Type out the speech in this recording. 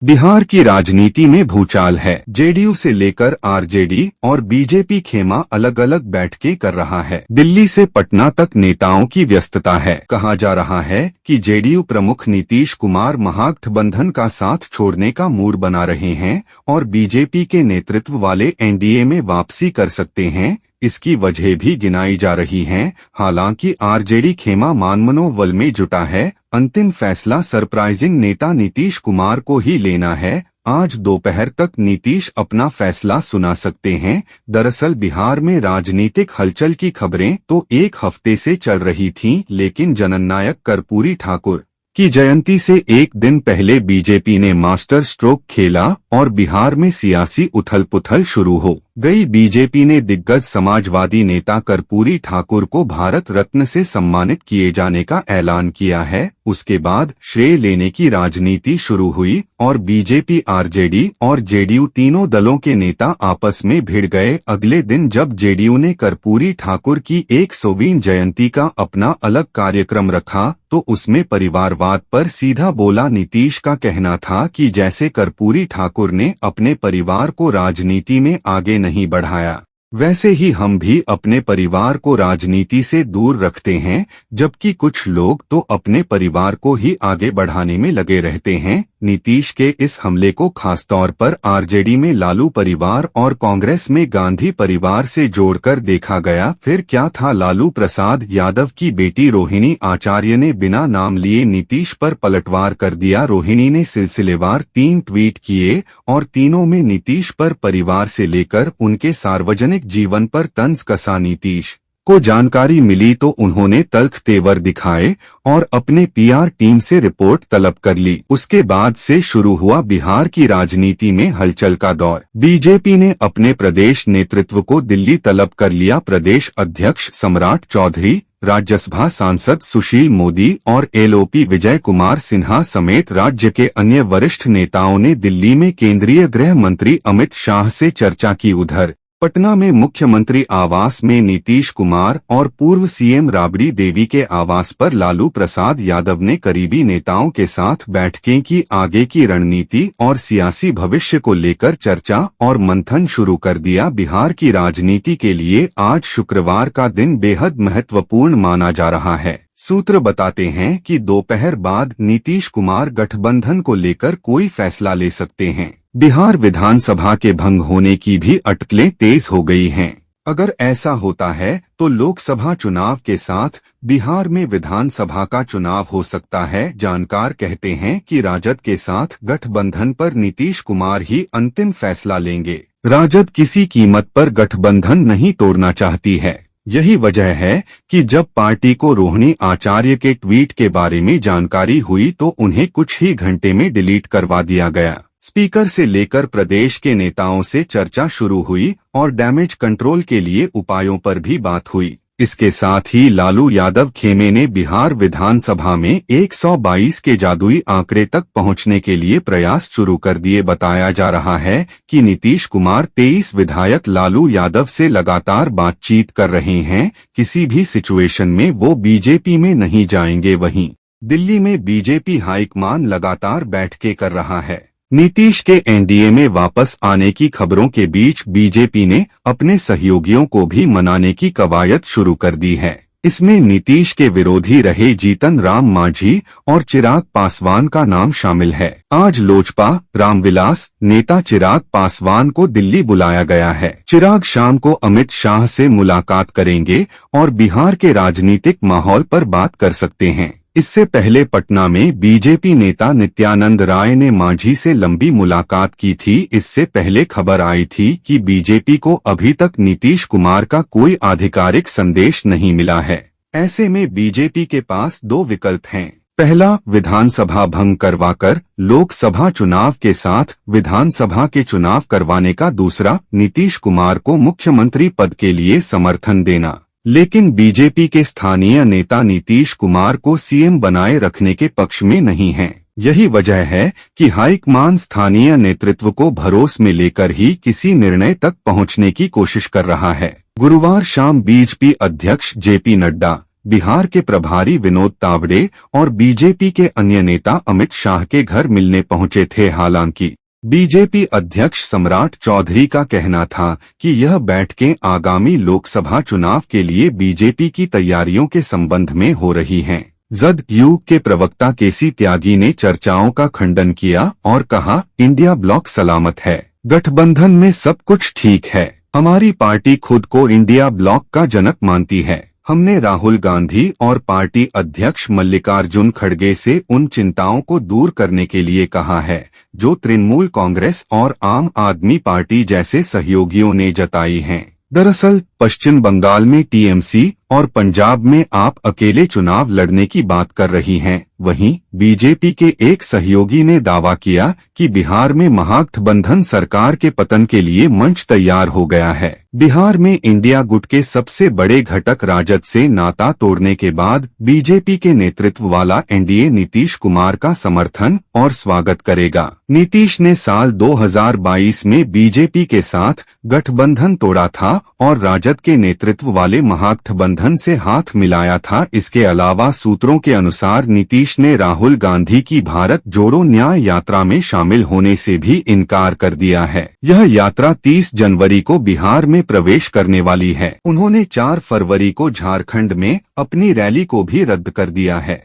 बिहार की राजनीति में भूचाल है। जेडीयू से लेकर आरजेडी और बीजेपी खेमा अलग अलग बैठकें कर रहा है। दिल्ली से पटना तक नेताओं की व्यस्तता है। कहा जा रहा है कि जेडीयू प्रमुख नीतीश कुमार महागठबंधन का साथ छोड़ने का मूड बना रहे हैं और बीजेपी के नेतृत्व वाले एनडीए में वापसी कर सकते हैं। इसकी वजह भी गिनाई जा रही हैं। हालांकि आरजेडी खेमा मनोबल में जुटा है। अंतिम फैसला सरप्राइजिंग नेता नीतीश कुमार को ही लेना है। आज दोपहर तक नीतीश अपना फैसला सुना सकते हैं। दरअसल बिहार में राजनीतिक हलचल की खबरें तो एक हफ्ते से चल रही थीं, लेकिन जननायक कर्पूरी ठाकुर की जयंती से एक दिन पहले बीजेपी ने मास्टर स्ट्रोक खेला और बिहार में सियासी उथल-पुथल शुरू हो गई। बीजेपी ने दिग्गज समाजवादी नेता कर्पूरी ठाकुर को भारत रत्न से सम्मानित किए जाने का ऐलान किया है। उसके बाद श्रेय लेने की राजनीति शुरू हुई और बीजेपी, आरजेडी और जेडीयू तीनों दलों के नेता आपस में भिड़ गए। अगले दिन जब जेडीयू ने कर्पूरी ठाकुर की 100वीं जयंती का अपना अलग कार्यक्रम रखा तो उसमें परिवारवाद पर सीधा बोला। नीतीश का कहना था कि जैसे कर्पूरी ठाकुर ने अपने परिवार को राजनीति में आगे नहीं बढ़ाया, वैसे ही हम भी अपने परिवार को राजनीति से दूर रखते हैं, जबकि कुछ लोग तो अपने परिवार को ही आगे बढ़ाने में लगे रहते हैं। नीतीश के इस हमले को खासतौर पर आरजेडी में लालू परिवार और कांग्रेस में गांधी परिवार से जोड़कर देखा गया। फिर क्या था? लालू प्रसाद यादव की बेटी रोहिणी आचार्य ने बिना नाम लिए नीतीश पर पलटवार कर दिया। रोहिणी ने सिलसिलेवार 3 ट्वीट किए और तीनों में नीतीश पर परिवार से लेकर उनके सार्वजनिक जीवन पर तंज कसा। नीतीश को जानकारी मिली तो उन्होंने तल्ख तेवर दिखाए और अपने पीआर टीम से रिपोर्ट तलब कर ली। उसके बाद से शुरू हुआ बिहार की राजनीति में हलचल का दौर। बीजेपी ने अपने प्रदेश नेतृत्व को दिल्ली तलब कर लिया। प्रदेश अध्यक्ष सम्राट चौधरी, राज्यसभा सांसद सुशील मोदी और एलओपी विजय कुमार सिन्हा समेत राज्य के अन्य वरिष्ठ नेताओं ने दिल्ली में केंद्रीय गृह मंत्री अमित शाह से चर्चा की। उधर पटना में मुख्यमंत्री आवास में नीतीश कुमार और पूर्व सीएम राबड़ी देवी के आवास पर लालू प्रसाद यादव ने करीबी नेताओं के साथ बैठकें की। आगे की रणनीति और सियासी भविष्य को लेकर चर्चा और मंथन शुरू कर दिया। बिहार की राजनीति के लिए आज शुक्रवार का दिन बेहद महत्वपूर्ण माना जा रहा है। सूत्र बताते हैं कि दोपहर बाद नीतीश कुमार गठबंधन को लेकर कोई फैसला ले सकते हैं। बिहार विधानसभा के भंग होने की भी अटकलें तेज हो गई हैं। अगर ऐसा होता है तो लोकसभा चुनाव के साथ बिहार में विधानसभा का चुनाव हो सकता है। जानकार कहते हैं कि राजद के साथ गठबंधन पर नीतीश कुमार ही अंतिम फैसला लेंगे। राजद किसी कीमत पर गठबंधन नहीं तोड़ना चाहती है। यही वजह है कि जब पार्टी को रोहिणी आचार्य के ट्वीट के बारे में जानकारी हुई तो उन्हें कुछ ही घंटे में डिलीट करवा दिया गया। स्पीकर से लेकर प्रदेश के नेताओं से चर्चा शुरू हुई और डैमेज कंट्रोल के लिए उपायों पर भी बात हुई। इसके साथ ही लालू यादव खेमे ने बिहार विधानसभा में 122 के जादुई आंकड़े तक पहुंचने के लिए प्रयास शुरू कर दिए। बताया जा रहा है कि नीतीश कुमार 23 विधायक लालू यादव से लगातार बातचीत कर रहे हैं। किसी भी सिचुएशन में वो बीजेपी में नहीं जाएंगे। वहीं दिल्ली में बीजेपी हाईकमान लगातार बैठकें कर रहा है। नीतीश के एनडीए में वापस आने की खबरों के बीच बीजेपी ने अपने सहयोगियों को भी मनाने की कवायद शुरू कर दी है। इसमें नीतीश के विरोधी रहे जीतन राम मांझी और चिराग पासवान का नाम शामिल है। आज लोजपा रामविलास नेता चिराग पासवान को दिल्ली बुलाया गया है। चिराग शाम को अमित शाह से मुलाकात करेंगे और बिहार के राजनीतिक माहौल पर बात कर सकते हैं। इससे पहले पटना में बीजेपी नेता नित्यानंद राय ने मांझी से लंबी मुलाकात की थी। इससे पहले खबर आई थी कि बीजेपी को अभी तक नीतीश कुमार का कोई आधिकारिक संदेश नहीं मिला है। ऐसे में बीजेपी के पास 2 विकल्प हैं। पहला, विधानसभा भंग करवाकर लोकसभा चुनाव के साथ विधानसभा के चुनाव करवाने का। दूसरा, नीतीश कुमार को मुख्यमंत्री पद के लिए समर्थन देना। लेकिन बीजेपी के स्थानीय नेता नीतीश कुमार को सीएम बनाए रखने के पक्ष में नहीं हैं। यही वजह है कि हाईकमान स्थानीय नेतृत्व को भरोस में लेकर ही किसी निर्णय तक पहुंचने की कोशिश कर रहा है। गुरुवार शाम बीजेपी अध्यक्ष जेपी नड्डा, बिहार के प्रभारी विनोद तावड़े और बीजेपी के अन्य नेता अमित शाह के घर मिलने पहुंचे थे। हालांकि बीजेपी अध्यक्ष सम्राट चौधरी का कहना था कि यह बैठकें आगामी लोकसभा चुनाव के लिए बीजेपी की तैयारियों के संबंध में हो रही हैं। जदयू के प्रवक्ता केसी त्यागी ने चर्चाओं का खंडन किया और कहा, इंडिया ब्लॉक सलामत है, गठबंधन में सब कुछ ठीक है। हमारी पार्टी खुद को इंडिया ब्लॉक का जनक मानती है। हमने राहुल गांधी और पार्टी अध्यक्ष मल्लिकार्जुन खड़गे से उन चिंताओं को दूर करने के लिए कहा है जो तृणमूल कांग्रेस और आम आदमी पार्टी जैसे सहयोगियों ने जताई हैं। दरअसल पश्चिम बंगाल में टीएमसी और पंजाब में आप अकेले चुनाव लड़ने की बात कर रही हैं। वहीं बीजेपी के एक सहयोगी ने दावा किया कि बिहार में महागठबंधन सरकार के पतन के लिए मंच तैयार हो गया है। बिहार में इंडिया गुट के सबसे बड़े घटक राजद से नाता तोड़ने के बाद बीजेपी के नेतृत्व वाला एनडीए नीतीश कुमार का समर्थन और स्वागत करेगा। नीतीश ने साल 2022 में बीजेपी के साथ गठबंधन तोड़ा था और राजद के नेतृत्व वाले महागठबंधन से हाथ मिलाया था। इसके अलावा सूत्रों के अनुसार नीतीश ने राहुल गांधी की भारत जोड़ो न्याय यात्रा में शामिल होने से भी इनकार कर दिया है। यह यात्रा 30 जनवरी को बिहार में प्रवेश करने वाली है। उन्होंने 4 फरवरी को झारखंड में अपनी रैली को भी रद्द कर दिया है।